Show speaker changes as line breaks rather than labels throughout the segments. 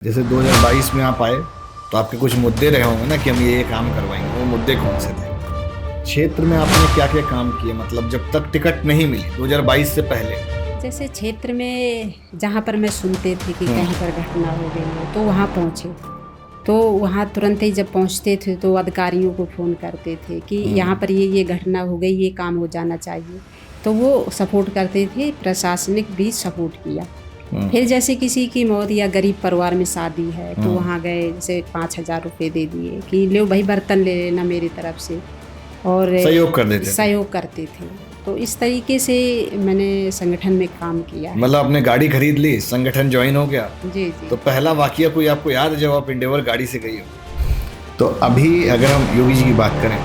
जैसे 2022 में आप आए तो आपके कुछ मुद्दे रहे होंगे ना कि हम ये काम करवाएंगे, वो मुद्दे कौन से थे? क्षेत्र में आपने क्या क्या काम किए, मतलब जब तक टिकट नहीं मिली 2022 से पहले?
जैसे क्षेत्र में जहाँ पर मैं सुनते थे कि
हम्म।
कहीं पर घटना हो गई है तो वहाँ पहुँचे। तो वहाँ तुरंत ही जब पहुँचते थे तो अधिकारियों को फ़ोन करते थे कि यहाँ पर ये घटना हो गई, ये काम हो जाना चाहिए। तो वो सपोर्ट करते थे, प्रशासनिक भी सपोर्ट किया। फिर जैसे किसी की मौत या गरीब परिवार में शादी है तो वहाँ गए, जैसे 5,000 रुपये दे दिए कि लो भाई बर्तन ले लेना मेरी तरफ से, और
सहयोग कर देते थे।
सहयोग करते थे। तो इस तरीके से मैंने संगठन में काम किया है।
मतलब आपने गाड़ी खरीद ली, संगठन ज्वाइन हो गया।
जी जी।
तो पहला वाकया कोई आपको याद है जब आप इंडेवर गाड़ी से गई हो? तो अभी अगर हम योगी जी की बात करें,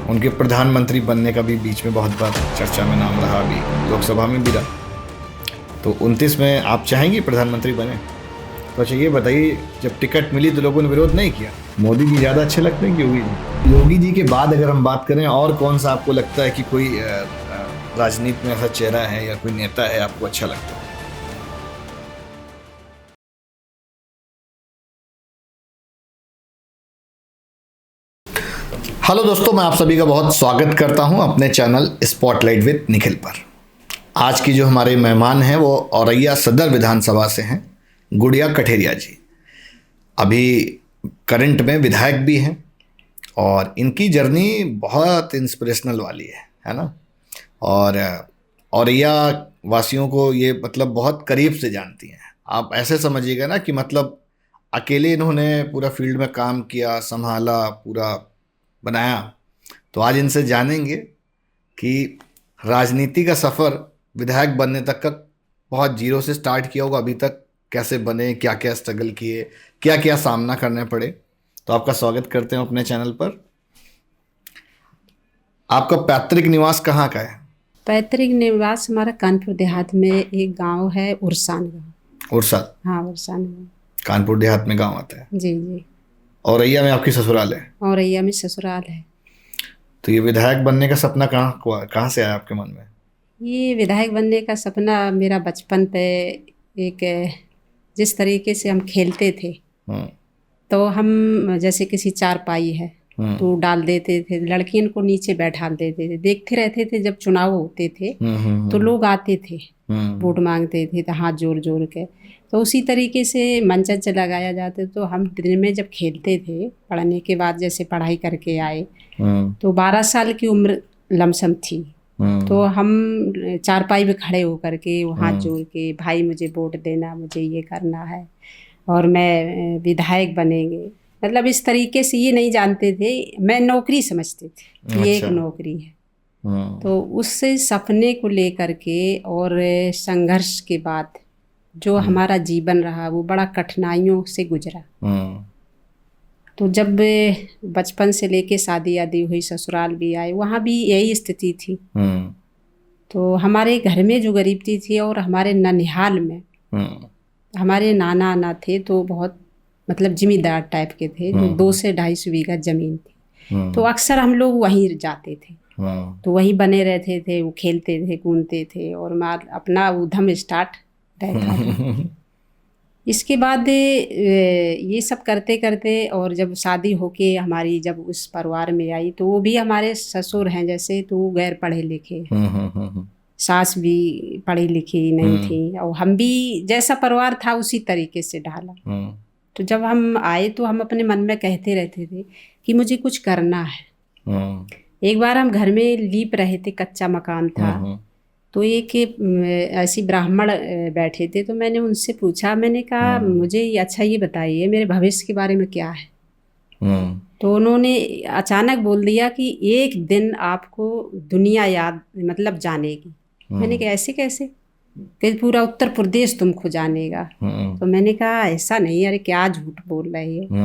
उनके प्रधानमंत्री बनने का भी बीच में बहुत बार चर्चा में नाम रहा, अभी लोकसभा में भी रहा। तो 29 में आप चाहेंगे प्रधानमंत्री बने? तो अच्छा ये बताइए, जब टिकट मिली तो लोगों ने विरोध नहीं किया? मोदी जी ज़्यादा अच्छे लगते हैं कि योगी जी? योगी जी के बाद अगर हम बात करें, और कौन सा आपको लगता है कि कोई राजनीति में ऐसा चेहरा है या कोई नेता है आपको अच्छा लगता है? हेलो दोस्तों, मैं आप सभी का बहुत स्वागत करता हूं अपने चैनल स्पॉटलाइट विद निखिल पर। आज की जो हमारे मेहमान हैं वो औरैया सदर विधानसभा से हैं, गुड़िया कठेरिया जी। अभी करंट में विधायक भी हैं और इनकी जर्नी बहुत इंस्पिरेशनल वाली है ना। और औरैया वासियों को ये मतलब बहुत करीब से जानती हैं। आप ऐसे समझिएगा ना कि मतलब अकेले इन्होंने पूरा फील्ड में काम किया, संभाला, पूरा बनाया। तो आज इनसे जानेंगे कि राजनीति का सफ़र विधायक बनने तक का बहुत जीरो से स्टार्ट किया होगा, अभी तक कैसे बने, क्या क्या स्ट्रगल किए, क्या क्या सामना करने पड़े। तो आपका स्वागत करते हैं अपने चैनल पर। आपका पैतृक निवास कहाँ का है?
पैतृक निवास हमारा कानपुर देहात में एक गांव है, उरसान गाँव।
उड़सा?
हाँ, उरसान गाँव।
कानपुर देहात में गांव आता है।
जी जी।
औरैया में आपकी ससुराल है?
औरैया में ससुराल है।
तो ये विधायक बनने का सपना कहाँ से आया आपके मन में?
ये विधायक बनने का सपना मेरा बचपन पे, एक जिस तरीके से हम खेलते थे
हम्म।
तो हम जैसे किसी चारपाई है तो डाल देते थे, लड़कियों को नीचे बैठा देते थे, देखते रहते थे। जब चुनाव होते थे तो लोग आते थे, वोट मांगते थे तो हाथ जोड़ जोड़ के, तो उसी तरीके से मंच लगाया जाते। तो हम दिन में जब खेलते थे, पढ़ने के बाद जैसे पढ़ाई करके आए तो 12 साल की उम्र लमसम थी। तो हम चारपाई में खड़े होकर के वो हाथ जोड़ के, भाई मुझे वोट देना, मुझे ये करना है और मैं विधायक बनेंगे, मतलब इस तरीके से। ये नहीं जानते थे, मैं नौकरी समझते थे, ये एक नौकरी है। तो उससे सपने को लेकर के और संघर्ष के बाद जो हमारा जीवन रहा वो बड़ा कठिनाइयों से गुजरा। तो जब बचपन से लेके शादी आदि हुई, ससुराल भी आए, वहाँ भी यही स्थिति थी। तो हमारे घर में जो गरीबी थी, और हमारे ननिहाल में हमारे नाना आना थे तो बहुत मतलब जिम्मेदार टाइप के थे, जो 2 से 250 बीघा जमीन थी। तो अक्सर हम लोग वहीं जाते थे, तो वहीं बने रहते थे, वो खेलते थे, कूदते थे और अपना उधम स्टार्ट रहता था। इसके बाद ये सब करते करते, और जब शादी होके हमारी जब उस परिवार में आई तो वो भी हमारे ससुर हैं जैसे, तो वो गैर पढ़े लिखे, सास भी पढ़ी लिखी नहीं थी, और हम भी जैसा परिवार था उसी तरीके से ढाला। तो जब हम आए तो हम अपने मन में कहते रहते थे कि मुझे कुछ करना है। एक बार हम घर में लीप रहे थे, कच्चा मकान था, तो एक ऐसी ब्राह्मण बैठे थे, तो मैंने उनसे पूछा, मैंने कहा मुझे अच्छा ये बताइए मेरे भविष्य के बारे में क्या है। तो उन्होंने अचानक बोल दिया कि एक दिन आपको दुनिया याद मतलब जानेगी। मैंने कहा ऐसे कैसे? कि पूरा उत्तर प्रदेश तुमको जानेगा। तो मैंने कहा ऐसा नहीं, अरे क्या झूठ बोल रही हो,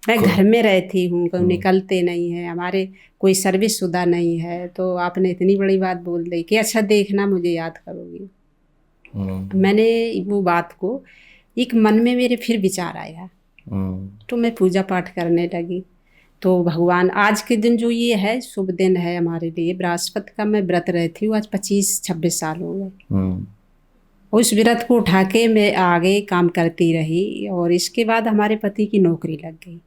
मैं घर में रहती हूँ, कहीं निकलते नहीं है, हमारे कोई सर्विस शुदा नहीं है, तो आपने इतनी बड़ी बात बोल दी कि अच्छा देखना मुझे याद करोगी। मैंने वो बात को एक मन में मेरे फिर विचार आया, तो मैं पूजा पाठ करने लगी। तो भगवान, आज के दिन जो ये है शुभ दिन है हमारे लिए, बृहस्पति का मैं व्रत रहती हूँ, आज 25-26 साल हो गए। उस व्रत को उठा के मैं आगे काम करती रही और इसके बाद हमारे पति की नौकरी लग गई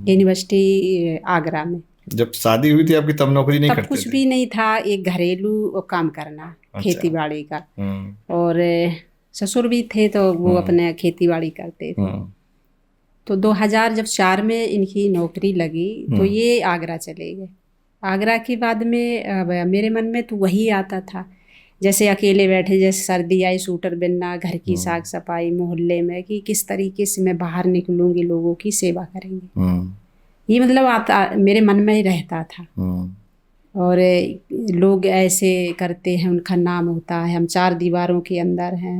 यूनिवर्सिटी आगरा में।
जब शादी हुई थी आपकी तब नौकरी नहीं
तब
करते
कुछ
थे?
भी नहीं था, एक घरेलू काम करना, खेती बाड़ी का। और ससुर भी थे तो वो अपने खेती बाड़ी करते थे। तो 2004 में इनकी नौकरी लगी तो ये आगरा चले गए। आगरा के बाद में मेरे मन में तो वही आता था, जैसे अकेले बैठे, जैसे सर्दी आई सूटर बिनना, घर की साफ सफाई, मोहल्ले में कि किस तरीके से मैं बाहर निकलूंगी, लोगों की सेवा करेंगे, ये मतलब आता मेरे मन में ही रहता था। और लोग ऐसे करते हैं, उनका नाम होता है, हम 4 दीवारों के अंदर हैं,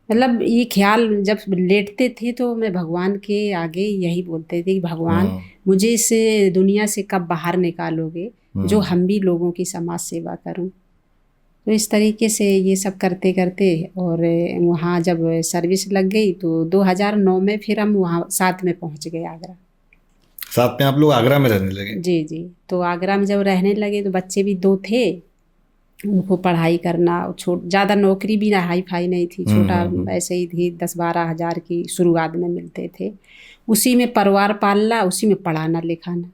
मतलब ये ख्याल जब लेटते थे तो मैं भगवान के आगे यही बोलते थे कि भगवान मुझे इस दुनिया से कब बाहर निकालोगे, जो हम भी लोगों की समाज सेवा करूं। तो इस तरीके से ये सब करते करते और वहाँ जब सर्विस लग गई तो 2009 में फिर हम वहाँ साथ में पहुँच गए आगरा।
साथ में आप लोग आगरा में रहने लगे?
जी जी। तो आगरा में जब रहने लगे तो बच्चे भी 2 थे, उनको पढ़ाई करना, ज़्यादा नौकरी भी हाई फाई नहीं थी, छोटा ऐसे ही थी, 10-12 हज़ार की शुरुआत में मिलते थे, उसी में परिवार पालना, उसी में पढ़ाना लिखाना।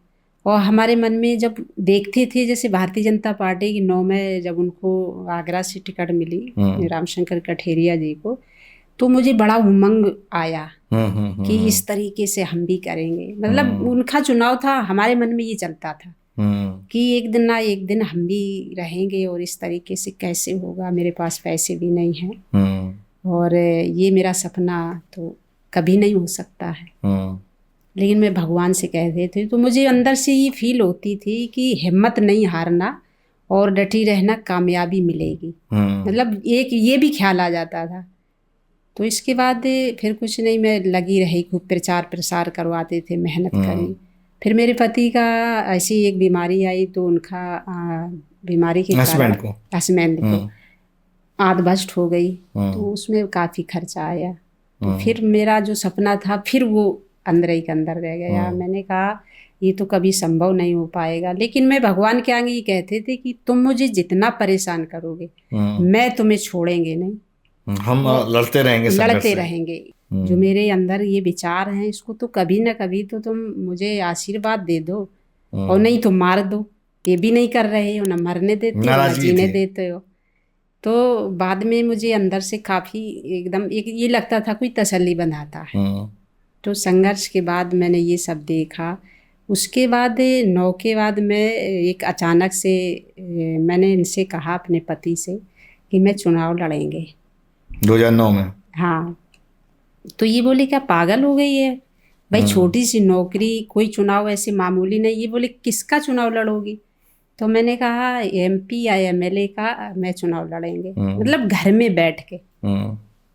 और हमारे मन में जब देखते थे, जैसे भारतीय जनता पार्टी की 9 में जब उनको आगरा से टिकट मिली रामशंकर कठेरिया जी को, तो मुझे बड़ा उमंग आया कि इस तरीके से हम भी करेंगे। मतलब उनका चुनाव था, हमारे मन में ये चलता था कि एक दिन ना एक दिन हम भी रहेंगे और इस तरीके से कैसे होगा, मेरे पास पैसे भी नहीं हैं और ये मेरा सपना तो कभी नहीं हो सकता है। लेकिन मैं भगवान से कह रही थी, तो मुझे अंदर से ये फील होती थी कि हिम्मत नहीं हारना और डटी रहना, कामयाबी मिलेगी। मतलब एक ये भी ख्याल आ जाता था। तो इसके बाद फिर कुछ नहीं, मैं लगी रही, खूब प्रचार प्रसार करवाते थे, मेहनत करी। फिर मेरे पति का ऐसी एक बीमारी आई तो उनका बीमारी के कारण हस्बैंड को आदबस्ट हो गई, तो उसमें काफ़ी खर्चा आया। तो फिर मेरा जो सपना था फिर वो अंदर ही के अंदर रह गया। मैंने कहा ये तो कभी संभव नहीं हो पाएगा, लेकिन मैं भगवान के आगे ये कहते थे कि तुम मुझे जितना परेशान करोगे मैं तुम्हें छोड़ेंगे नहीं,
हम लड़ते रहेंगे।
जो मेरे अंदर ये विचार हैं इसको तो कभी ना कभी तो तुम मुझे आशीर्वाद दे दो और नहीं तो मार दो। ये भी नहीं कर रहे हो, ना मरने देते हो ना जीने देते हो। तो बाद में मुझे अंदर से काफ़ी एकदम एक ये लगता था कोई तसल्ली बंधाता है। तो संघर्ष के बाद मैंने ये सब देखा। उसके बाद 9 के बाद मैं एक अचानक से मैंने इनसे कहा अपने पति से कि मैं चुनाव लड़ेंगे
2009 में।
हाँ। तो ये बोले क्या पागल हो गई है भाई, छोटी सी नौकरी, कोई चुनाव ऐसे मामूली नहीं। ये बोले किसका चुनाव लड़ोगी? तो मैंने कहा MP या MLA का मैं चुनाव लड़ेंगे, मतलब घर में बैठ के।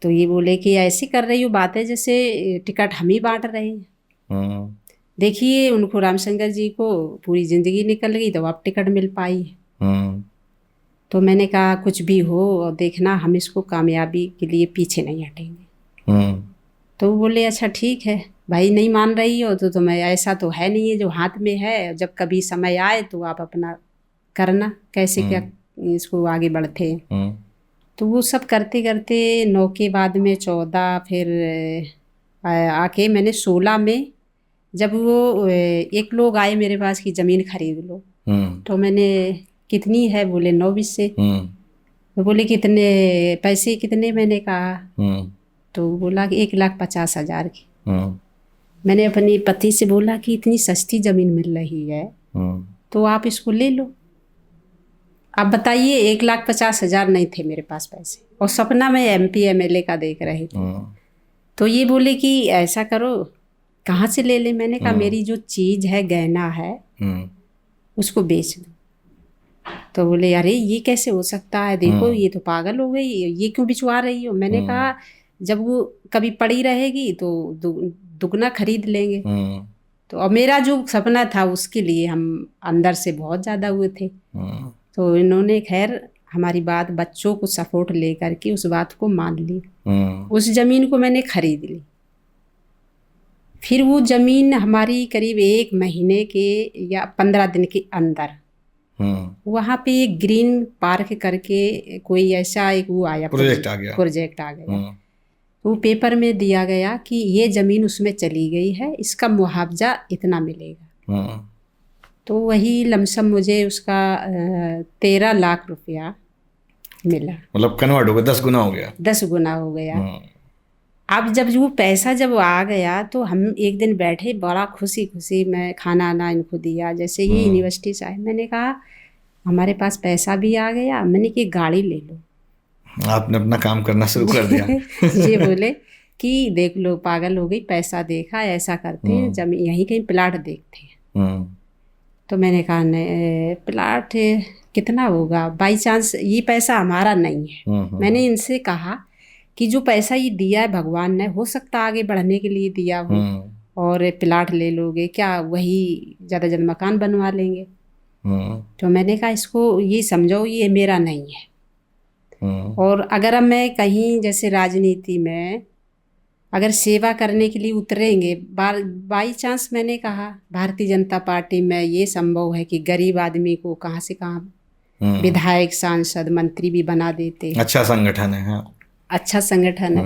तो ये बोले कि ऐसी कर रही हो बातें जैसे टिकट हम ही बांट रहे हैं। देखिए उनको रामशंकर जी को पूरी जिंदगी निकल गई तो अब टिकट मिल पाई है। तो मैंने कहा कुछ भी हो और देखना, हम इसको कामयाबी के लिए पीछे नहीं हटेंगे। तो वो बोले अच्छा ठीक है भाई, नहीं मान रही हो तो तुम्हें ऐसा तो है नहीं है जो हाथ में है, जब कभी समय आए तो आप अपना करना कैसे क्या इसको आगे बढ़ते हैं। तो वो सब करते करते 9 के बाद में 14 फिर आके मैंने 16 में जब वो एक लोग आए मेरे पास कि ज़मीन खरीद लो, तो मैंने कितनी है? बोले 9-20 से। तो बोले कितने पैसे कितने? मैंने कहा तो बोला कि 1,50,000 की। मैंने अपनी पति से बोला कि इतनी सस्ती ज़मीन मिल रही है तो आप इसको ले लो। आप बताइए 1,50,000 नहीं थे मेरे पास पैसे और सपना में MP MLA का देख रहे थे। तो ये बोले कि ऐसा करो कहाँ से ले ले? मैंने कहा मेरी जो चीज़ है, गहना है, उसको बेच दो। तो बोले अरे ये कैसे हो सकता है, देखो ये तो पागल हो गई, ये क्यों बिचवा रही हो? मैंने कहा जब वो कभी पड़ी रहेगी तो दुगना खरीद लेंगे। तो और मेरा जो सपना था उसके लिए हम अंदर से बहुत ज़्यादा हुए थे। तो इन्होंने खैर हमारी बात, बच्चों को सपोर्ट ले करके उस बात को मान ली। उस ज़मीन को मैंने खरीद ली। फिर वो ज़मीन हमारी करीब 1 महीने के या 15 दिन के अंदर वहाँ पे एक ग्रीन पार्क करके कोई ऐसा एक वो आया,
प्रोजेक्ट आ गया।
प्रोजेक्ट आ गया। वो पेपर में दिया गया कि ये ज़मीन उसमें चली गई है, इसका मुआवजा इतना मिलेगा। तो वही लमसम मुझे उसका 13 लाख रुपया मिला।
मतलब कन्वर्ट हो गया, 10 गुना हो गया।
10 गुना हो गया। अब जब वो पैसा जब आ गया तो हम एक दिन बैठे, बड़ा खुशी खुशी मैं खाना आना इनको दिया। जैसे ही यूनिवर्सिटी से आए, मैंने कहा हमारे पास पैसा भी आ गया, मैंने कि गाड़ी ले लो।
आपने अपना काम करना शुरू कर दिया।
ये बोले कि देख लो पागल हो गई, पैसा देखा ऐसा करते हैं, जमीन यहीं कहीं प्लाट देखते हैं। तो मैंने कहा नहीं, प्लाट कितना होगा, बाई चांस ये पैसा हमारा नहीं है। मैंने इनसे कहा कि जो पैसा ये दिया है भगवान ने, हो सकता आगे बढ़ने के लिए दिया हो, और प्लाट ले लोगे क्या, वही ज़्यादा ज़्यादा मकान बनवा लेंगे। तो मैंने कहा इसको ये समझो ये मेरा नहीं है। और अगर मैं कहीं जैसे राजनीति में अगर सेवा करने के लिए उतरेंगे, बाई चांस मैंने कहा भारतीय जनता पार्टी में ये संभव है कि गरीब आदमी को कहाँ से कहाँ विधायक, सांसद, मंत्री भी बना देते।
अच्छा संगठन है। हाँ।
अच्छा संगठन है।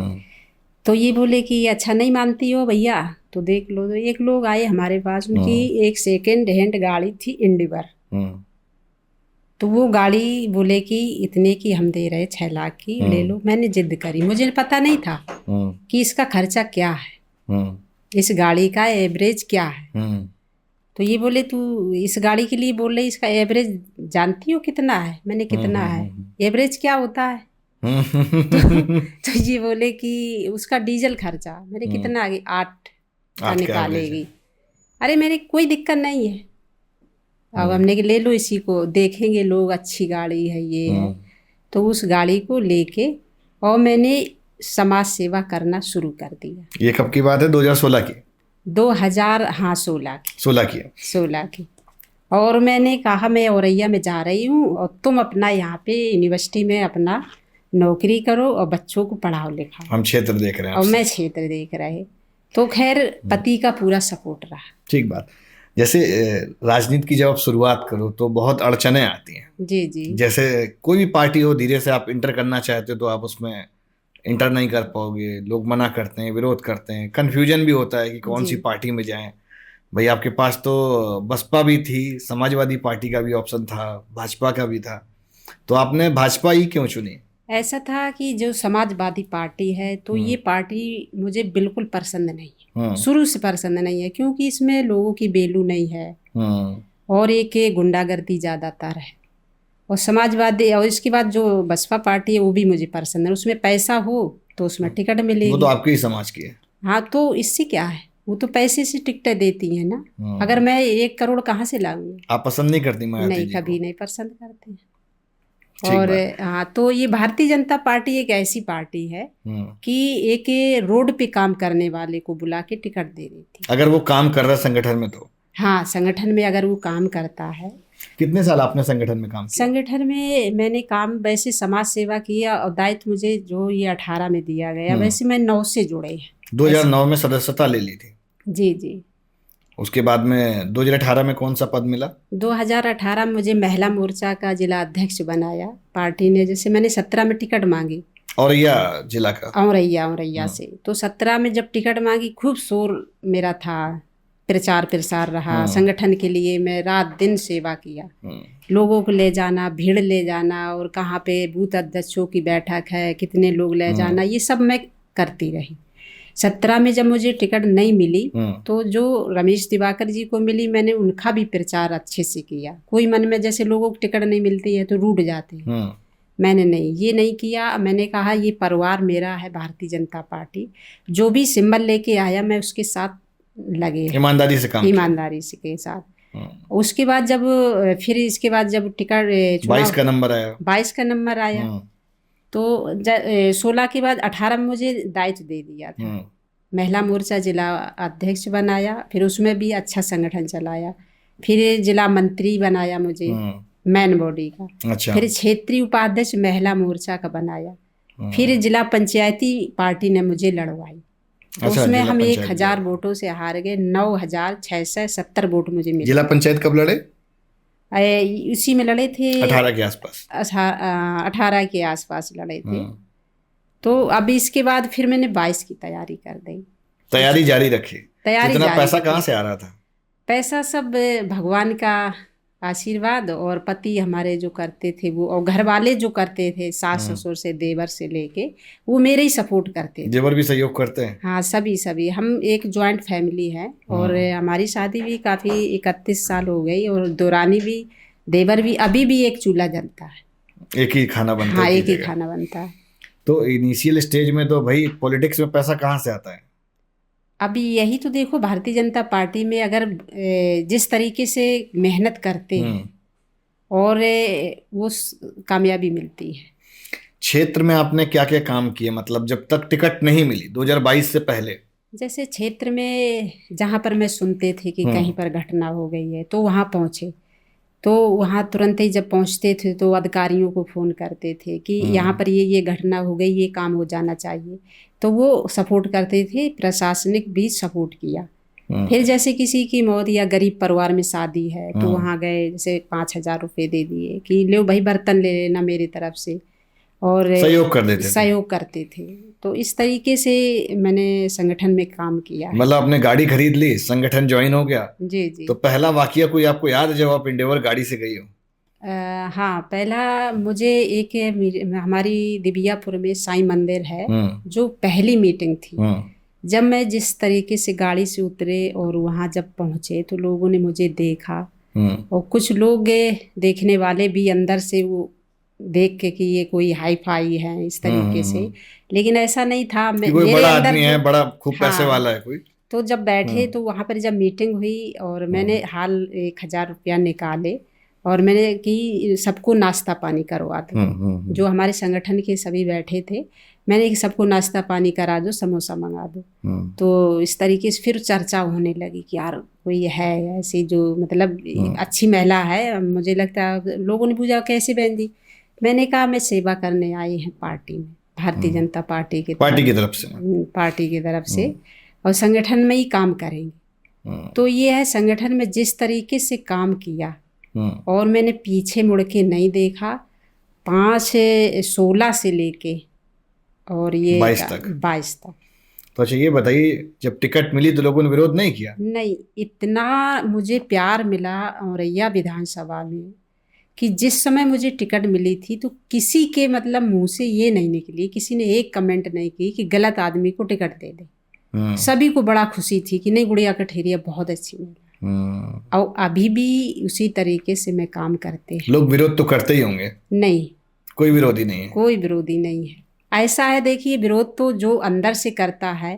तो ये बोले कि अच्छा नहीं मानती हो भैया तो देख लो। तो एक लोग आए हमारे पास, उनकी एक सेकेंड हैंड गाड़ी थी इंडिवर। तो वो गाड़ी बोले कि इतने की हम दे रहे 6 लाख की, ले लो। मैंने जिद करी, मुझे पता नहीं था कि इसका खर्चा क्या है, इस गाड़ी का एवरेज क्या है। तो ये बोले तू इस गाड़ी के लिए बोल रही, इसका एवरेज जानती हो कितना है? मैंने कितना है, एवरेज क्या होता है? तो ये बोले कि उसका डीजल खर्चा। मैंने कितना आगे 8 का निकालेगी। अरे मेरे कोई दिक्कत नहीं है, अब हमने कि ले लो इसी को, देखेंगे लोग अच्छी गाड़ी है ये है। तो उस गाड़ी को लेके और मैंने समाज सेवा करना शुरू कर दिया।
ये कब की बात है? 2016 की?
16 की। और मैंने कहा मैं औरैया में जा रही हूँ और तुम अपना यहाँ पे यूनिवर्सिटी में अपना नौकरी करो और बच्चों को पढ़ाओ लिखाओ,
हम क्षेत्र देख रहे हैं
और मैं क्षेत्र देख रहे। तो खैर पति का पूरा सपोर्ट रहा।
ठीक बात। जैसे राजनीति की जब आप शुरुआत करो तो बहुत अड़चने आती हैं।
जी जी।
जैसे कोई भी पार्टी हो, धीरे से आप इंटर करना चाहते हो तो आप उसमें इंटर नहीं कर पाओगे, लोग मना करते हैं, विरोध करते हैं, कन्फ्यूजन भी होता है कि कौन सी पार्टी में जाएं। भाई आपके पास तो बसपा भी थी, समाजवादी पार्टी का भी ऑप्शन था, भाजपा का भी था, तो आपने भाजपा ही क्यों चुनी?
ऐसा था कि जो समाजवादी पार्टी है तो ये पार्टी मुझे बिल्कुल पसंद नहीं है, शुरू से पसंद नहीं है, क्योंकि इसमें लोगों की वैल्यू नहीं है और एक गुंडागर्दी ज़्यादातर है। और समाजवादी, और इसके बाद जो बसपा पार्टी है वो भी मुझे पसंद है, उसमें पैसा हो तो उसमें टिकट मिलेगी।
वो तो आपके ही समाज की है।
हाँ, तो इससे क्या है, वो तो पैसे से टिकटें देती है ना। अगर मैं 1 करोड़ कहाँ से लाऊंगी?
आप पसंद नहीं करती?
नहीं, कभी नहीं पसंद करते। और हाँ, तो ये भारतीय जनता पार्टी एक ऐसी पार्टी है कि एक रोड पे काम करने वाले को बुला के टिकट दे रही थी।
अगर वो काम कर रहा है संगठन में तो? हाँ,
संगठन में अगर वो काम करता है।
कितने साल आपने संगठन में काम किया?
संगठन में मैंने काम वैसे समाज सेवा किया और दायित्व मुझे जो ये 18 में दिया गया, वैसे मैं 9 से जुड़े हैं।
2009 में सदस्यता ले ली थी?
जी जी।
उसके बाद में 2018 में कौन सा पद मिला?
2018 में मुझे महिला मोर्चा का जिला अध्यक्ष बनाया पार्टी ने। जैसे मैंने 17 में टिकट मांगी,
औरैया जिला का?
औरैया से। तो 17 में जब टिकट मांगी, खूब शोर मेरा था, प्रचार प्रसार रहा संगठन के लिए। मैं रात दिन सेवा किया, लोगों को ले जाना, भीड़ ले जाना, और कहाँ पे बूथ अध्यक्षों की बैठक है, कितने लोग ले जाना, ये सब मैं करती रही। 17 में जब मुझे टिकट नहीं मिली तो जो रमेश दिवाकर जी को मिली, मैंने उनका भी प्रचार अच्छे से किया। कोई मन में जैसे लोगों को टिकट नहीं मिलती है तो रूठ जाते हैं, मैंने नहीं, ये नहीं किया। मैंने कहा ये परिवार मेरा है, भारतीय जनता पार्टी, जो भी सिंबल लेके आया मैं उसके साथ लगे,
ईमानदारी से काम,
ईमानदारी से के साथ। उसके बाद जब फिर इसके बाद जब टिकट
22 का नंबर आया,
22 का नंबर आया, तो 16 के बाद 18 में मुझे दायित्व दे दिया था, महिला मोर्चा जिला अध्यक्ष बनाया। फिर उसमें भी अच्छा संगठन चलाया। फिर जिला मंत्री बनाया मुझे, मैन बॉडी का। अच्छा। फिर क्षेत्रीय उपाध्यक्ष महिला मोर्चा का बनाया। फिर जिला पंचायती पार्टी ने मुझे लड़वाई, तो अच्छा, उसमें हम 1000 वोटों से हार गए। 9670 वोट मुझे मिले।
जिला पंचायत कब लड़े?
उसी में लड़े थे।
18 के आसपास।
18 के आसपास लड़े थे। तो अब इसके बाद फिर मैंने 22 की तैयारी कर दी।
तैयारी जारी रखी।
तैयारी
इतना
जारी
पैसा
रखी।
कहाँ से आ रहा था?
पैसा सब भगवान का आशीर्वाद, और पति हमारे जो करते थे वो, और घर वाले जो करते थे, सास ससुर से देवर से लेके, वो मेरे ही सपोर्ट करते थे।
देवर भी सहयोग करते हैं?
हाँ, सभी हम एक जॉइंट फैमिली है, और हमारी शादी भी काफ़ी 31 साल हो गई, और दौरानी भी, देवर भी, अभी भी एक चूल्हा जलता है,
एक ही खाना बनता है।
हाँ, एक ही खाना बनता है।
तो इनिशियल स्टेज में तो भाई पॉलिटिक्स में पैसा कहाँ से आता है?
अभी यही तो देखो, भारतीय जनता पार्टी में अगर जिस तरीके से मेहनत करते हैं और वो कामयाबी मिलती है।
क्षेत्र में आपने क्या क्या काम किए, मतलब जब तक टिकट नहीं मिली 2022 से पहले?
जैसे क्षेत्र में जहाँ पर मैं सुनते थे कि कहीं पर घटना हो गई है, तो वहाँ पहुँचे, तो वहाँ तुरंत ही जब पहुँचते थे तो अधिकारियों को फ़ोन करते थे कि यहाँ पर ये घटना हो गई, ये काम हो जाना चाहिए, तो वो सपोर्ट करते थे। प्रशासनिक भी सपोर्ट किया। फिर जैसे किसी की मौत या गरीब परिवार में शादी है, तो वहाँ गए, जैसे 5,000 रुपये दे दिए कि लो भाई बर्तन ले लेना मेरी तरफ से, और
सहयोग कर देते थे।
सहयोग करते थे। तो इस तरीके से मैंने संगठन में काम किया है।
मतलब आपने गाड़ी खरीद ली, संगठन ज्वाइन हो गया?
जी जी।
तो पहला वाकया कोई आपको याद है जब आप इंडेवर गाड़ी से गई हो?
हाँ, पहला मुझे एक हमारी दिबियापुर में साईं मंदिर है, जो पहली मीटिंग थी। जब मैं जिस तरीके से गाड़ी से उतरे और वहाँ जब पहुँचे, तो लोगों ने मुझे देखा, और कुछ लोग देखने वाले भी अंदर से वो देख के कि ये कोई हाई फाई है इस तरीके से, लेकिन ऐसा नहीं था।
कोई बड़ा आदमी है, बड़ा खूब पैसे वाला है कोई। तो
जब बैठे तो वहाँ पर जब मीटिंग हुई, और मैंने हाल 1,000 रुपया निकाले, और मैंने कि सबको नाश्ता पानी करवा दो। जो हमारे संगठन के सभी बैठे थे, मैंने सबको नाश्ता पानी करा दो, समोसा मंगा दो। तो इस तरीके से फिर चर्चा होने लगी कि यार कोई है ऐसी जो मतलब अच्छी महिला है। मुझे लगता है लोगों ने पूछा कैसे बहन जी, मैंने कहा मैं सेवा करने आई हैं पार्टी में, भारतीय जनता पार्टी की तरफ से, और संगठन में ही काम करेंगे। तो ये है, संगठन में जिस तरीके से काम किया, और मैंने पीछे मुड़ के नहीं देखा। 16 से लेके और ये 22 तक।
तो अच्छा ये बताइए, जब टिकट मिली तो लोगों ने विरोध नहीं किया?
नहीं, इतना मुझे प्यार मिला औरैया विधानसभा में कि जिस समय मुझे टिकट मिली थी, तो किसी के मतलब मुंह से ये नहीं निकली, किसी ने एक कमेंट नहीं की कि गलत आदमी को टिकट दे दे। सभी को बड़ा खुशी थी कि नहीं, गुड़िया कठेरिया बहुत अच्छी महिला। और अभी भी उसी तरीके से मैं काम करते हैं।
लोग विरोध तो करते ही होंगे? नहीं, कोई विरोधी नहीं है।
कोई विरोधी नहीं है। ऐसा है, देखिए, विरोध तो जो अंदर से करता है,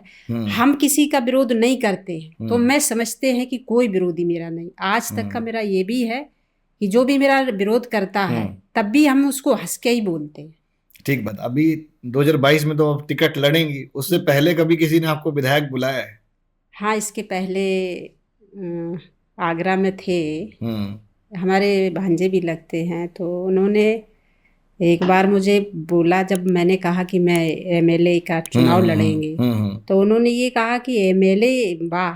हम किसी का विरोध नहीं करते हैं, तो मैं समझते हैं कि कोई विरोधी मेरा नहीं। आज तक का मेरा ये भी है कि जो भी मेरा विरोध करता है, तब भी हम उसको हंस के ही बोलते हैं।
ठीक बात। अभी 2022 में तो आप टिकट लड़ेंगी, उससे पहले कभी किसी ने आपको विधायक बुलाया है?
हाँ, इसके पहले आगरा में थे, हमारे भांजे भी लगते हैं, तो उन्होंने एक बार मुझे बोला, जब मैंने कहा कि मैं एमएलए का चुनाव लड़ेंगे, तो उन्होंने ये कहा कि एमएलए, वाह,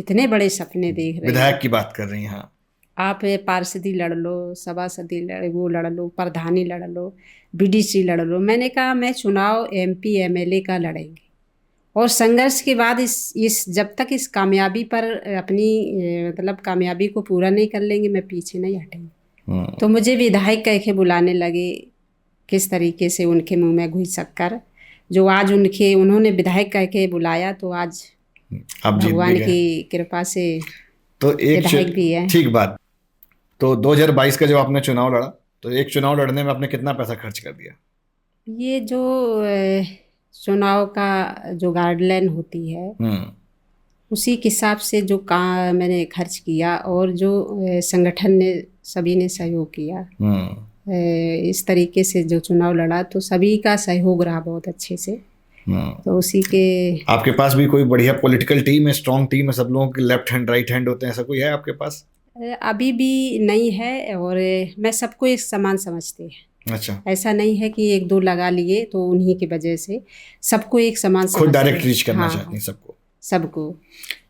इतने बड़े सपने देख रहे हैं।
विधायक की बात कर रही हैं? हाँ।
आप पार्षदी लड़ लो, सभासदी लड़ लो, प्रधानी लड़ लो, बीडीसी लड़ लो। मैंने कहा मैं चुनाव एमपी एमएलए का लड़ेंगे, और संघर्ष के बाद इस जब तक इस कामयाबी पर अपनी मतलब कामयाबी को पूरा नहीं कर लेंगे, मैं पीछे नहीं हटेंगे। तो मुझे विधायक कह के बुलाने लगे, किस तरीके से उनके मुंह में घुस शक्कर, जो आज उन्होंने विधायक कह के बुलाया, तो आज भगवान की कृपा से
तो एक
विधायक भी है।
ठीक बात। तो 2022 का जब आपने चुनाव लड़ा, तो एक चुनाव लड़ने में आपने कितना पैसा खर्च कर दिया?
ये जो चुनाव का जो गाइडलाइन होती है, उसी के हिसाब से जो काम मैंने खर्च किया, और जो संगठन ने सभी ने सहयोग किया, इस तरीके से जो चुनाव लड़ा, तो सभी का सहयोग रहा बहुत अच्छे से। तो उसी के
आपके पास भी कोई बढ़िया पॉलिटिकल टीम है, स्ट्रॉन्ग टीम है, सब लोगों के लेफ्ट हैंड राइट हैंड होते हैं, ऐसा कोई है आपके पास?
अभी भी नहीं है, और मैं सबको एक समान समझते हैं।
अच्छा,
ऐसा नहीं है कि एक दो लगा लिए तो उन्हीं की वजह से, सबको एक समान
खुद डायरेक्ट रीच करना चाहती हैं सबको।
सबको।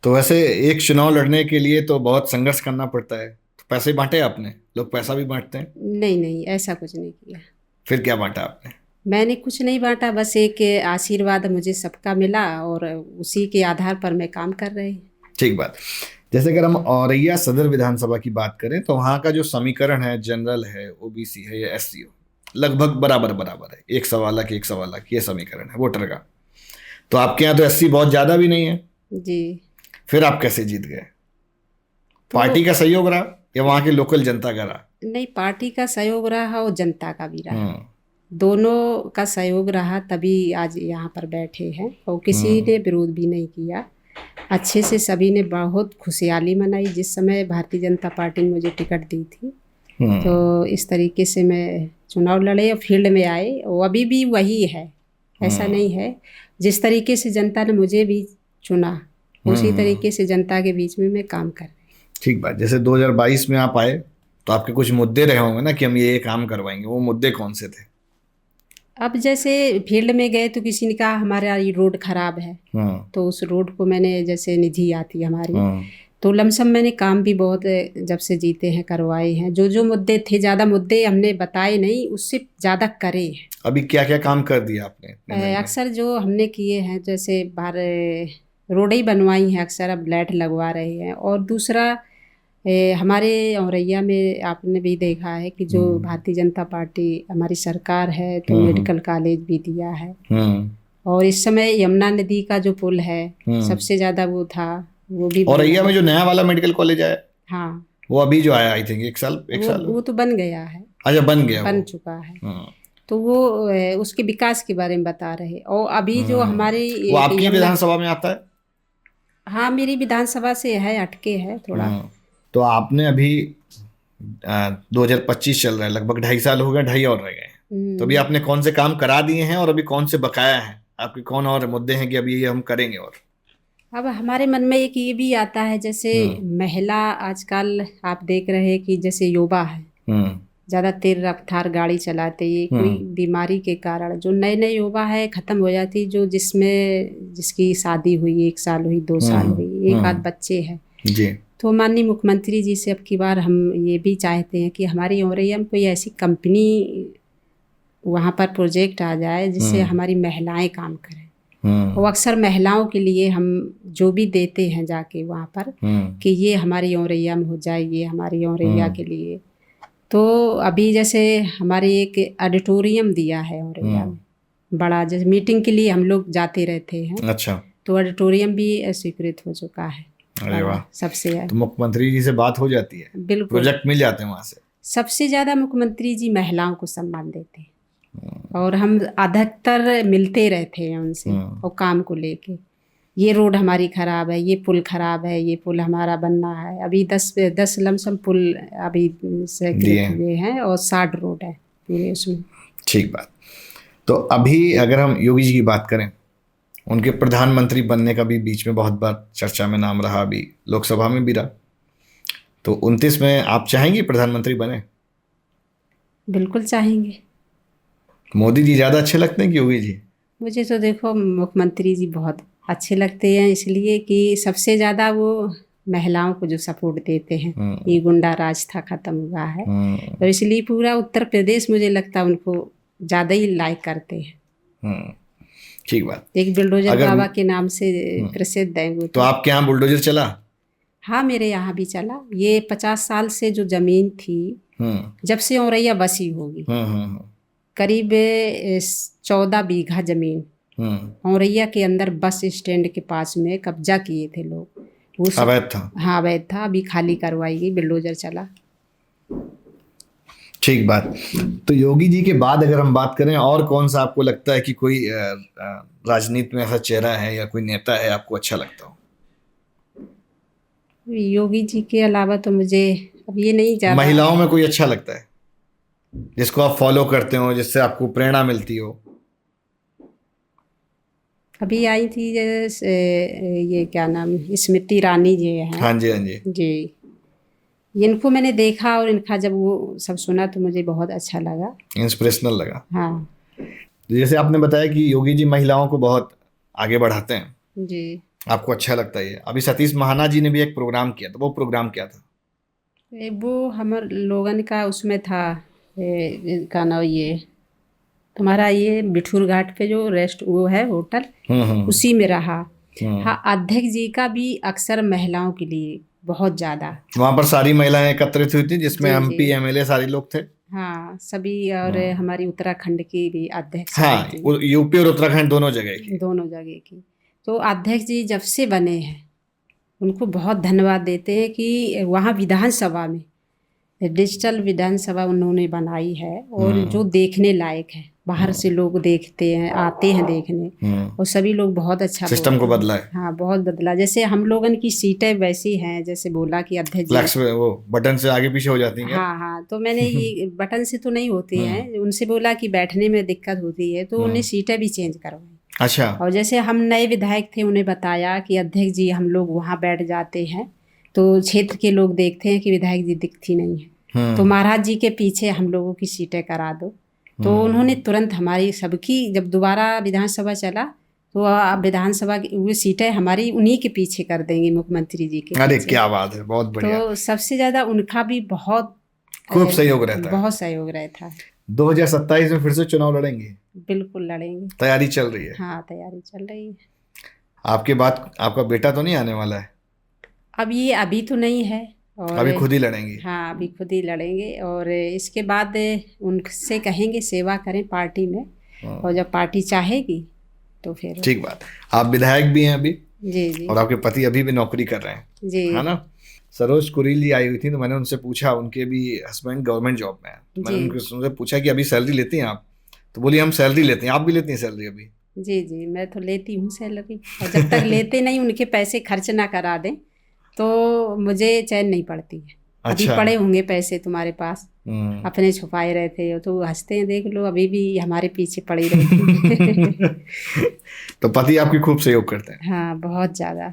तो वैसे एक चुनाव लड़ने के लिए तो बहुत संघर्ष करना पड़ता है, पैसे बांटे आपने? लोग पैसा भी बांटते हैं।
नहीं नहीं, ऐसा कुछ नहीं किया।
फिर क्या बांटा आपने?
मैंने कुछ नहीं बांटा, बस एक आशीर्वाद मुझे सबका मिला और उसी के आधार पर मैं काम कर रही हूँ।
ठीक बात। जैसे अगर हम औरैया सदर विधानसभा की बात करें तो वहाँ का जो समीकरण है, जनरल है, ओबीसी है या एससी हो, लगभग बराबर बराबर है। 1 1 लाख ये समीकरण है वोटर का। तो आपके यहाँ तो एससी बहुत ज्यादा भी नहीं है।
जी।
फिर आप कैसे जीत गए?
तो
पार्टी का सहयोग रहा या वहाँ की लोकल जनता का रहा?
नहीं, पार्टी का सहयोग रहा और जनता का भी रहा, दोनों का सहयोग रहा, तभी आज यहाँ पर बैठे हैं। और किसी ने विरोध भी नहीं किया, अच्छे से सभी ने बहुत खुशहाली मनाई। जिस समय भारतीय जनता पार्टी ने मुझे टिकट दी थी तो इस तरीके से मैं चुनाव लड़े और फील्ड में आए, और अभी भी वही है, ऐसा नहीं है। जिस तरीके से जनता ने मुझे भी चुना उसी तरीके से जनता के बीच में मैं काम कर रही हूँ।
ठीक बात। जैसे 2022 में आप आए तो आपके कुछ मुद्दे रहे होंगे ना कि हम ये काम करवाएंगे, वो मुद्दे कौन से थे?
अब जैसे फील्ड में गए तो किसी ने कहा हमारा ये रोड खराब है, तो उस रोड को मैंने, जैसे निधि आती है हमारी, तो लमसम मैंने काम भी बहुत जब से जीते हैं करवाए हैं। जो जो मुद्दे थे, ज़्यादा मुद्दे हमने बताए नहीं, उससे ज़्यादा करे हैं।
अभी क्या क्या काम कर दिया आपने?
अक्सर जो हमने किए हैं, जैसे बाहर रोडें ही बनवाई हैं, अक्सर अब लाइट लगवा रहे हैं। और दूसरा हमारे औरैया में आपने भी देखा है कि जो भारतीय जनता पार्टी हमारी सरकार है तो मेडिकल कॉलेज भी दिया है। और इस समय यमुना नदी का जो पुल है सबसे ज़्यादा वो था, वो भी।
औरैया में जो नया वाला मेडिकल कॉलेज आया,
हाँ,
वो अभी जो आया, आई थिंक एक साल
वो तो बन गया है।
अच्छा, बन गया,
बन चुका है। तो वो उसके विकास के बारे में बता रहे। और अभी जो हमारी,
वो आपकी विधानसभा में आता है?
हाँ, मेरी विधानसभा से है, अटके है थोड़ा।
तो आपने अभी 2025 चल रहा है, लगभग 2.5 साल हो गए, 2.5 और रह गए। तो अभी आपने कौन से काम करा दिए हैं और अभी कौन से बकाया हैं? आपके कौन और मुद्दे हैं कि अभी ये हम करेंगे? और
अब हमारे मन में एक ये भी आता है, जैसे महिला आजकल आप देख रहे हैं कि जैसे युवा है ज़्यादा तेज रफ्तार गाड़ी चलाते, ये कोई बीमारी के कारण जो नए नए युवा है ख़त्म हो जाती, जो जिसकी शादी हुई 1 साल हुई, 2 साल हुई, एक आध बच्चे हैं
जी।
तो माननीय मुख्यमंत्री जी से अब की बार हम ये भी चाहते हैं कि हमारी औरैया में कोई ऐसी कंपनी वहाँ पर प्रोजेक्ट आ जाए जिससे हमारी महिलाएं काम करें। वो अक्सर महिलाओं के लिए हम जो भी देते हैं जाके वहाँ पर कि ये हमारी औरैया में हो जाए, ये हमारी औरैया के लिए। तो अभी जैसे हमारे एक ऑडिटोरियम दिया है औरैया में बड़ा, जैसे मीटिंग के लिए हम लोग जाते रहते हैं।
अच्छा।
तो ऑडिटोरियम भी स्वीकृत हो चुका है।
अरे वाह,
सबसे
तो मुख्यमंत्री जी से बात हो जाती है?
बिल्कुल, प्रोजेक्ट
मिल जाते हैं वहाँ से।
सबसे ज़्यादा मुख्यमंत्री जी महिलाओं को सम्मान देते हैं और हम अधिकतर मिलते रहते हैं उनसे और काम को लेके। ये रोड हमारी खराब है, ये पुल खराब है, ये पुल हमारा बनना है। अभी 10 लमसम पुल अभी से हुए हैं और 60 रोड है पूरे उसमें।
ठीक बात। तो अभी अगर हम योगी जी की बात करें, उनके प्रधानमंत्री बनने का भी बीच में बहुत बार चर्चा में नाम रहा, अभी लोकसभा में भी रहा। तो 29 में आप चाहेंगी प्रधानमंत्री बने?
बिल्कुल चाहेंगे।
मोदी जी ज़्यादा अच्छे लगते हैं कि योगी जी?
मुझे तो देखो मुख्यमंत्री जी बहुत अच्छे लगते हैं, इसलिए कि सबसे ज़्यादा वो महिलाओं को जो सपोर्ट देते हैं, ये गुंडा राज था ख़त्म हुआ है, तो इसलिए पूरा उत्तर प्रदेश मुझे लगता है उनको ज़्यादा ही लाइक करते हैं।
ठीक बात।
एक बुलडोजर बाबा के नाम से प्रसिद्ध है वो।
तो आपके यहाँ बुलडोजर चला?
हाँ, मेरे यहाँ भी चला। ये 50 साल से जो जमीन थी, जब से औरैया बसी होगी, करीब 14 बीघा जमीन औरैया के अंदर बस स्टैंड के पास में कब्जा किए थे लोग। वो
अवैध था? हाँ,
अवैध था। अभी खाली करवाई गई, बुलडोजर चला।
ठीक बात। तो योगी जी के बाद अगर हम बात करें, और कौन सा आपको लगता है कि कोई राजनीति में ऐसा चेहरा है या कोई नेता है आपको अच्छा लगता हो?
योगी जी के अलावा तो मुझे अब ये नहीं ज़्यादा।
महिलाओं में कोई अच्छा लगता है जिसको आप फॉलो करते हो, जिससे आपको प्रेरणा मिलती हो?
अभी आई थी जैसे ये क्या नाम, स्मृति ईरानी जी हैं।
हाँ जी, हाँ जी
जी। इनको मैंने देखा और इनका जब वो सब सुना तो मुझे बहुत अच्छा लगा, इंस्पिरेशनल
लगा।
हाँ।
जैसे आपने बताया कि योगी जी महिलाओं को बहुत आगे बढ़ाते हैं
जी,
आपको अच्छा लगता है ये। अभी सतीश महाना जी ने भी एक प्रोग्राम किया था, वो प्रोग्राम क्या था?
वो हमार लोगन का उसमें था, का नाम ये तुम्हारा ये बिठूर घाट पे जो रेस्ट वो है होटल, उसी में रहा। हाँ, अध्यक्ष जी का भी अक्सर महिलाओं के लिए बहुत ज़्यादा।
वहां पर सारी महिलाएं एकत्रित हुई थी जिसमें
जी
एमपी
जी
एमएलए सारे लोग थे।
हाँ, सभी। और हमारी उत्तराखंड की भी अध्यक्ष
हाँ,
आई थी,
यूपी और उत्तराखंड दोनों जगह की।
दोनों जगह की। तो अध्यक्ष जी जब से बने हैं उनको बहुत धन्यवाद देते हैं कि वहाँ विधानसभा में डिजिटल विधानसभा उन्होंने बनाई है, और जो देखने लायक है। बाहर से लोग देखते हैं, आते हैं देखने, और सभी लोग बहुत अच्छा
सिस्टम को
बोलते हैं।
बदला है।
हाँ, बहुत बदला। जैसे हम लोगन की सीटें वैसी हैं, जैसे बोला कि अध्यक्ष जी।
फ्लैक्स वो बटन से आगे पीछे हो जाती है।
हाँ हाँ, तो मैंने ये बटन से तो नहीं होती हैं, उनसे बोला कि बैठने में दिक्कत होती है, तो उन्हें सीटें भी चेंज करवाई।
अच्छा।
और जैसे हम नए विधायक थे, उन्हें बताया कि अध्यक्ष जी हम लोग वहाँ बैठ जाते हैं तो क्षेत्र के लोग देखते हैं कि विधायक जी दिखती नहीं है, तो महाराज जी के पीछे हम लोगों की सीटें करा दो। तो उन्होंने तुरंत हमारी सबकी, जब दोबारा विधानसभा चला तो विधानसभा की वो सीटें हमारी उन्हीं के पीछे कर देंगे, मुख्यमंत्री जी के
अरे
पीछे।
क्या बात है, बहुत बढ़िया।
तो सबसे ज़्यादा उनका भी बहुत
खूब सहयोग रहता है।
बहुत सहयोग रहता है।
2027 में फिर से चुनाव लड़ेंगे?
बिल्कुल लड़ेंगे।
तैयारी चल रही है?
हाँ, तैयारी चल रही है।
आपके बाद आपका बेटा तो नहीं आने वाला है?
अब ये अभी तो नहीं है, और
अभी खुद ही लड़ेंगी?
हाँ, अभी खुद ही लड़ेंगे, और इसके बाद उनसे कहेंगे सेवा करें पार्टी में, और जब पार्टी चाहेगी तो फिर।
ठीक बात। आप विधायक भी हैं अभी?
जी जी।
और आपके पति अभी भी नौकरी कर रहे हैं,
जी,
है ना? सरोज कुरील जी आई हुई थी, तो मैंने उनसे पूछा, उनके भी हस्बैंड गवर्नमेंट जॉब में है, तो मैंने उनसे पूछा कि अभी सैलरी लेती हैं आप? तो बोली हम सैलरी लेते हैं। आप भी लेती हैं सैलरी अभी?
जी जी, मैं तो लेती हूँ सैलरी, और जब तक लेते नहीं, उनके पैसे खर्च ना करा दें तो मुझे चैन नहीं पड़ती है। अभी
अच्छा।
पड़े होंगे पैसे तुम्हारे पास, अपने छुपाए रहते हो, तो हंसते हैं, देख लो अभी भी हमारे पीछे पड़ी रहती है।
तो पति आपकी खूब सहयोग करते हैं?
हाँ, बहुत ज़्यादा।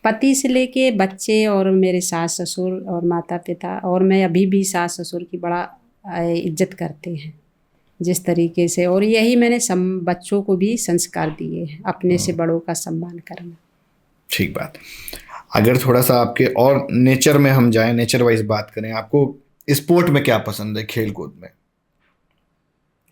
पति से लेके बच्चे और मेरे सास ससुर और माता पिता, और मैं अभी भी सास ससुर की बड़ा इज्जत करते हैं जिस तरीके से, और यही मैंने बच्चों को भी संस्कार दिए हैं, अपने से बड़ों का सम्मान करना। ठीक
बात। अगर थोड़ा सा आपके और नेचर में हम जाएं, नेचर वाइज बात करें, आपको स्पोर्ट में क्या पसंद है? खेल कूद में?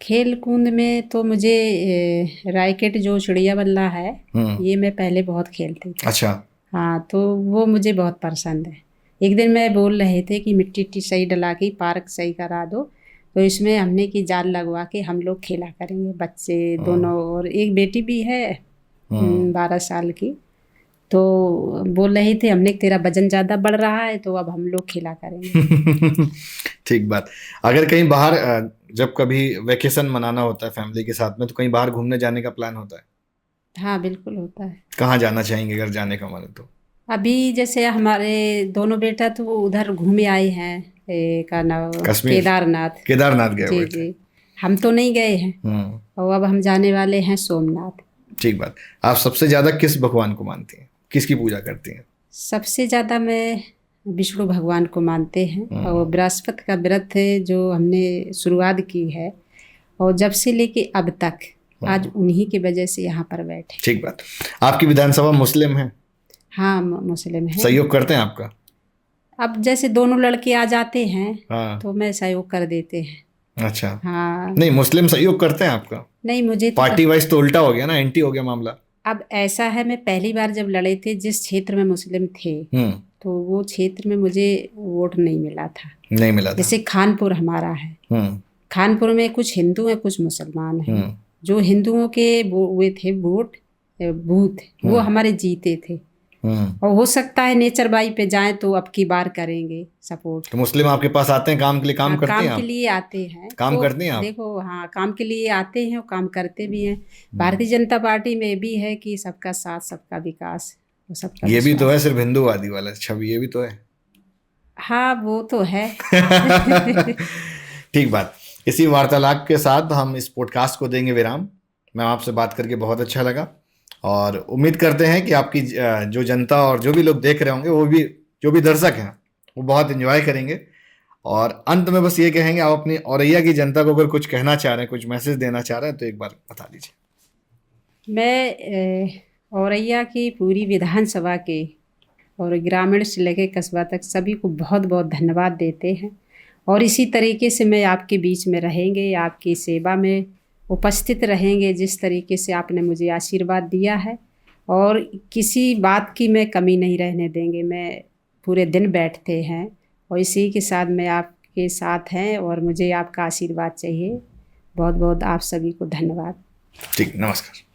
खेल कूद में तो मुझे रैकेट जो चिड़िया बल्ला है, ये मैं पहले बहुत खेलती थी।
अच्छा।
हाँ, तो वो मुझे बहुत पसंद है। एक दिन मैं बोल रहे थे कि मिट्टी सही डला के पार्क सही करा दो, तो इसमें हमने की जाल लगवा के हम लोग खेला करेंगे, बच्चे दोनों, और एक बेटी भी है 12 साल की। तो बोल रहे थे हमने, तेरा वजन ज़्यादा बढ़ रहा है तो अब हम लोग खेला करेंगे।
ठीक बात। अगर कहीं बाहर, जब कभी वेकेशन मनाना होता है फैमिली के साथ में, तो कहीं बाहर घूमने जाने का प्लान होता है?
हाँ, बिल्कुल होता है।
कहाँ जाना चाहेंगे अगर जाने का मन है तो?
अभी जैसे हमारे दोनों बेटा तो उधर घूमे आए हैं, का नाम केदारनाथ।
केदारनाथ गए हुए थे?
जी, हम तो नहीं गए हैं, और अब हम जाने वाले हैं सोमनाथ।
ठीक बात। आप सबसे ज्यादा किस भगवान को मानती हैं, किसकी पूजा करती हैं?
सबसे ज़्यादा मैं विष्णु भगवान को मानते हैं, और बृहस्पति का व्रत है जो हमने शुरुआत की है, और जब से लेके अब तक आज उन्हीं की वजह से यहाँ पर बैठे।
ठीक बात। आपकी विधानसभा मुस्लिम है?
हाँ, मुस्लिम है।
सहयोग करते हैं आपका?
अब जैसे दोनों लड़के आ जाते हैं,
हाँ।
तो मैं सहयोग कर देते हैं।
अच्छा।
हाँ।
नहीं, मुस्लिम सहयोग करते हैं आपका?
नहीं, मुझे
पार्टी वाइज तो उल्टा हो गया ना, एंटी हो गया मामला।
अब ऐसा है, मैं पहली बार जब लड़े थे, जिस क्षेत्र में मुस्लिम थे, तो वो क्षेत्र में मुझे वोट नहीं मिला था।
नहीं मिला था?
जैसे खानपुर हमारा है, खानपुर में कुछ हिंदू हैं कुछ मुसलमान हैं। जो हिंदुओं के वे थे वोट बूथ, वो हमारे जीते थे, और हो सकता है नेचर बाई पे जाएं तो अब की बार करेंगे सपोर्ट।
तो मुस्लिम आपके पास आते हैं काम के लिए? काम करते हैं?
काम के लिए आते हैं।
काम
तो
करते हैं आप?
देखो, हाँ, काम के लिए आते हैं और काम करते भी हैं। भारतीय जनता पार्टी में भी है कि सबका साथ सबका विकास, सबका
ये भी तो है, सिर्फ हिंदूवादी वाला छवि ये भी तो है।
हाँ, वो तो है।
ठीक बात। इसी वार्तालाप के साथ हम इस पॉडकास्ट को देंगे विराम। मैं आपसे बात करके बहुत अच्छा लगा, और उम्मीद करते हैं कि आपकी जो जनता और जो भी लोग देख रहे होंगे, वो भी जो भी दर्शक हैं, वो बहुत एंजॉय करेंगे। और अंत में बस ये कहेंगे, आप अपनी औरैया की जनता को अगर कुछ कहना चाह रहे हैं, कुछ मैसेज देना चाह रहे हैं, तो एक बार बता दीजिए।
मैं औरैया की पूरी विधानसभा के और ग्रामीण से लेकर कस्बा तक सभी को बहुत बहुत धन्यवाद देते हैं। और इसी तरीके से मैं आपके बीच में रहेंगे, आपकी सेवा में उपस्थित रहेंगे, जिस तरीके से आपने मुझे आशीर्वाद दिया है। और किसी बात की मैं कमी नहीं रहने देंगे। मैं पूरे दिन बैठते हैं और इसी के साथ मैं आपके साथ हैं और मुझे आपका आशीर्वाद चाहिए। बहुत बहुत आप सभी को धन्यवाद।
ठीक, नमस्कार।